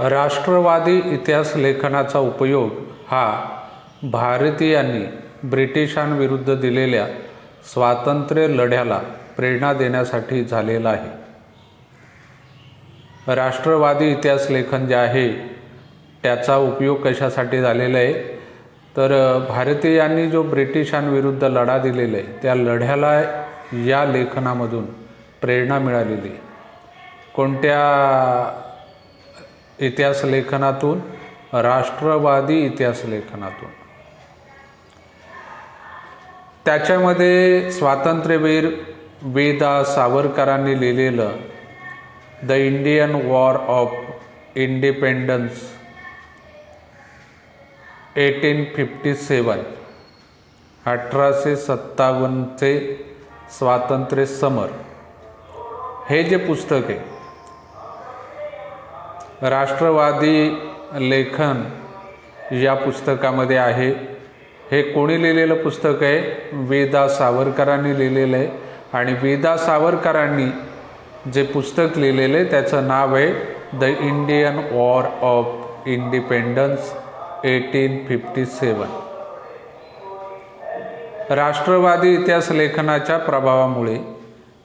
राष्ट्रवादी इतिहास लेखनाचा उपयोग हा भारतीयांनी ब्रिटिशांविरुद्ध दिलेल्या स्वातंत्र्य लढ्याला प्रेरणा देण्यासाठी झालेला आहे। राष्ट्रवादी इतिहास लेखन जे आहे त्याचा उपयोग कशासाठी झालेला आहे, तर भारतीयांनी जो ब्रिटिशांविरुद्ध लढा दिलेला आहे त्या लढ्याला या लेखनामधून प्रेरणा मिळालेली आहे। कोणत्या इतिहास लेखनातून? राष्ट्रवादी इतिहास लेखनातून। त्याच्यामध्ये स्वातंत्र्यवीर वी.दा. सावरकरांनी लिहिलेलं the Indian war of independence 1857 1857चे स्वातंत्र्य समर हे जे पुस्तक आहे, राष्ट्रवादी लेखन या पुस्तकामध्ये आहे। हे कोणी लिहिलेलं पुस्तक आहे? वी.दा. सावरकरांनी लिहिलेलं आहे। आणि वी.दा. सावरकरांनी जे पुस्तक लिहिलेलं आहे त्याचं नाव आहे the Indian war of independence 1857। राष्ट्रवादी इतिहास लेखनाच्या प्रभावामुळे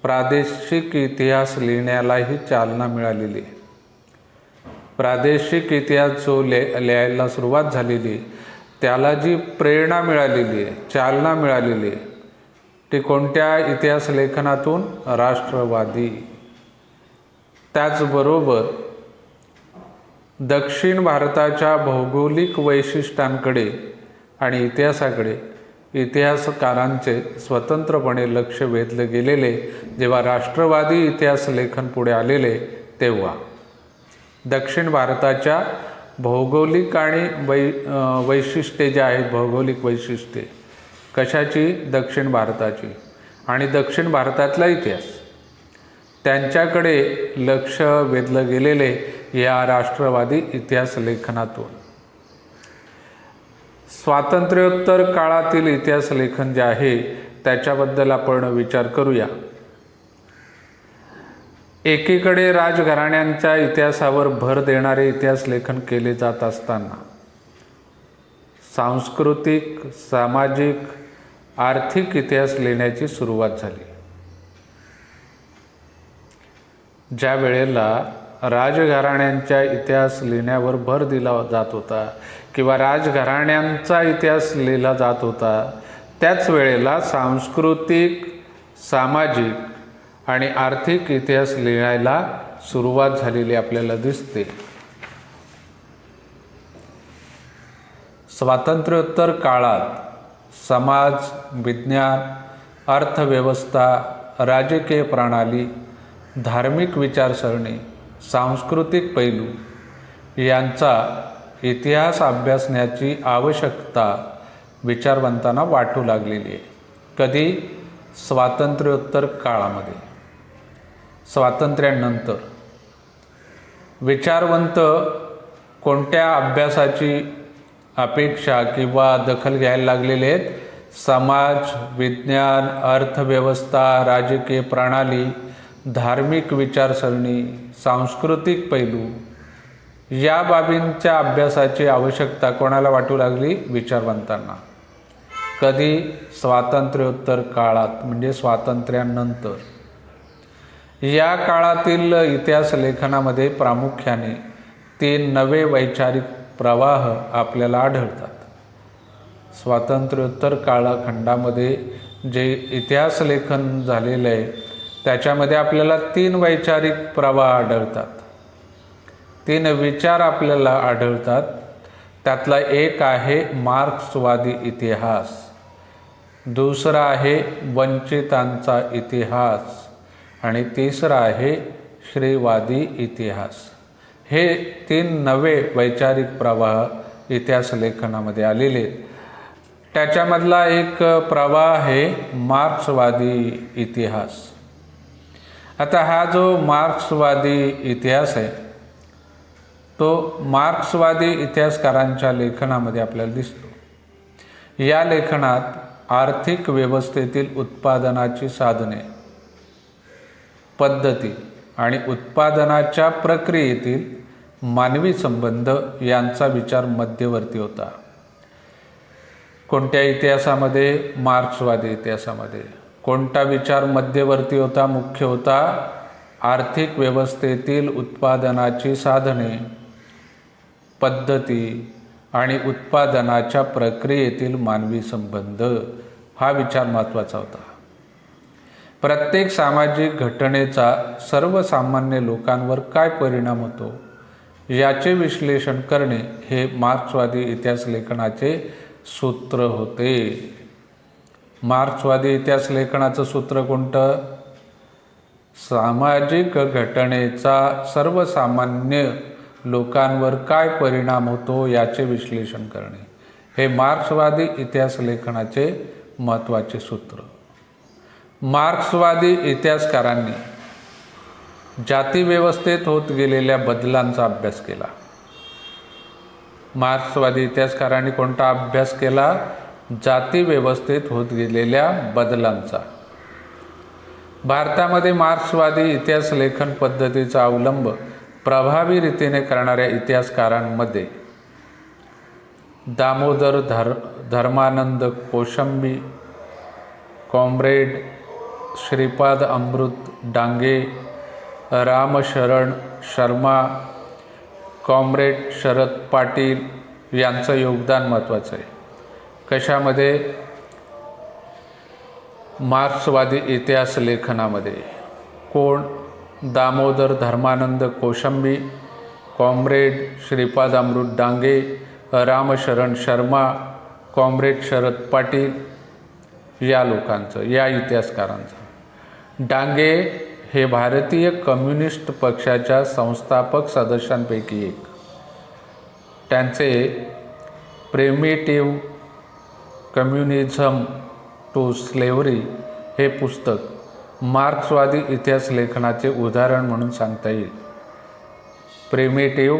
प्रादेशिक इतिहास लिहिण्यालाही चालना मिळालेली आहे। प्रादेशिक इतिहास जो लिहायला सुरुवात झालेली त्याला जी प्रेरणा मिळालेली आहे, चालना मिळालेली आहे, ती कोणत्या इतिहास लेखनातून? राष्ट्रवादी। त्याचबरोबर दक्षिण भारताच्या भौगोलिक वैशिष्ट्यांकडे आणि इतिहासाकडे इतिहासकारांचे स्वतंत्रपणे लक्ष वेधले गेलेले जेव्हा राष्ट्रवादी इतिहास लेखन पुढे आलेले तेव्हा दक्षिण भारताच्या भौगोलिक आणि वैशिष्ट्ये जे आहेत, भौगोलिक वैशिष्ट्ये कशाची? दक्षिण भारताची। आणि दक्षिण भारतातला इतिहास त्यांच्याकडे लक्ष वेधलं गेलेले या राष्ट्रवादी इतिहास लेखनातून। स्वातंत्र्योत्तर काळातील इतिहास लेखन जे आहे त्याच्याबद्दल आपण विचार करूया। एकीकडे राजघराण्यांच्या इतिहासावर भर देणारे इतिहास लेखन केले जात असताना सांस्कृतिक, सामाजिक, आर्थिक इतिहास लिहिण्याची सुरुवात झाली। ज्या वेळेला राजघराण्यांच्या इतिहास लिहिण्यावर भर दिला जात होता किंवा राजघराण्यांचा इतिहास लिहिला जात होता, त्याच वेळेला सांस्कृतिक, सामाजिक आणि आर्थिक इतिहास लिहायला सुरुवात झालेली आपल्याला दिसते। स्वातंत्र्योत्तर काळात समाज, विज्ञान, अर्थव्यवस्था, राजकीय प्रणाली, धार्मिक विचारसरणी, सांस्कृतिक पैलू यांचा इतिहास अभ्यासण्याची आवश्यकता विचारवंतांना वाटू लागलेली आहे। कधी? स्वातंत्र्योत्तर काळामध्ये। स्वातंत्र्यानंतर विचारवंत कोणत्या अभ्यासाची अपेक्षा किंवा दखल घ्यायला लागलेले आहेत? समाज, विज्ञान, अर्थव्यवस्था, राजकीय प्रणाली, धार्मिक विचारसरणी, सांस्कृतिक पैलू या बाबींच्या अभ्यासाची आवश्यकता कोणाला वाटू लागली? विचारवंतांना। कधी? स्वातंत्र्योत्तर काळात, म्हणजे स्वातंत्र्यानंतर। या काळातील इतिहास लेखनामध्ये प्रामुख्याने 3 नवे वैचारिक प्रवाह आपल्याला आढळतात। स्वातंत्र्योत्तर कालखंडामध्ये जे इतिहास लेखन झालेलं आहे त्याच्यामध्ये आपल्याला 3 वैचारिक प्रवाह आढळतात, 3 विचार आपल्याला आढळतात। त्यातला एक आहे मार्क्सवादी इतिहास, दुसरा आहे वंचितांचा इतिहास आणि तिसरा आहे श्रीवादी इतिहास। हे 3 नवे वैचारिक प्रवाह इतिहास लेखनामध्ये आलेले। त्याच्यामधला एक प्रवाह आहे मार्क्सवादी इतिहास। आता हा जो मार्क्सवादी इतिहास आहे तो मार्क्सवादी इतिहासकारांच्या लेखनामध्ये आपल्याला दिसतो। या लेखनात आर्थिक व्यवस्थेतील उत्पादनाची साधने, पद्धती आणि उत्पादनाच्या प्रक्रियेतील मानवी संबंध यांचा विचार मध्यवर्ती होता. कोणत्या इतिहासामध्ये? मार्क्सवादी इतिहासामध्ये. कोणता विचार मध्यवर्ती होता, मुख्य होता? आर्थिक व्यवस्थेतील उत्पादनाची साधने, पद्धती आणि उत्पादनाच्या प्रक्रियेतील मानवी संबंध हा विचार महत्त्वाचा होता. प्रत्येक सामाजिक घटनेचा सर्वसामान्य लोकांवर काय परिणाम होतो याचे विश्लेषण करणे हे मार्क्सवादी इतिहास लेखनाचे सूत्र होते. मार्क्सवादी इतिहास लेखनाचं सूत्र कोणतं? सामाजिक घटनेचा सर्वसामान्य लोकांवर काय परिणाम होतो याचे विश्लेषण करणे हे मार्क्सवादी इतिहास लेखनाचे महत्त्वाचे सूत्र. मार्क्सवादी इतिहासकारांनी जातीव्यवस्थेत होत गेलेल्या बदलांचा अभ्यास केला. मार्क्सवादी इतिहासकारांनी कोणता अभ्यास केला? जातीव्यवस्थेत होत गेलेल्या बदलांचा. भारतामध्ये मार्क्सवादी इतिहास लेखन पद्धतीचा अवलंब प्रभावी रीतीने करणाऱ्या इतिहासकारांमध्ये दामोदर धर्मानंद कोशंबी, कॉम्रेड श्रीपाद अमृत डांगे, रामशरण शर्मा, कॉम्रेड शरद पाटील यांचं योगदान महत्त्वाचं आहे. कशामध्ये? मार्क्सवादी इतिहास लेखनामध्ये. कोण? दामोदर धर्मानंद कोशंबी, कॉम्रेड श्रीपाद अमृत डांगे, रामशरण शर्मा, कॉम्रेड शरद पाटील या लोकांचं, या इतिहासकारांचं. डांगे हे भारतीय कम्युनिस्ट पक्षाच्या संस्थापक सदस्यांपैकी एक. त्यांचे प्रिमिटिव्ह कम्युनिझम टू स्लेव्हरी हे पुस्तक मार्क्सवादी इतिहास लेखनाचे उदाहरण म्हणून सांगता येईल. प्रिमिटिव्ह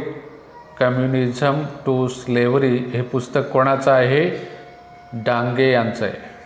कम्युनिझम टू स्लेव्हरी हे पुस्तक कोणाचं आहे? डांगे यांचं आहे.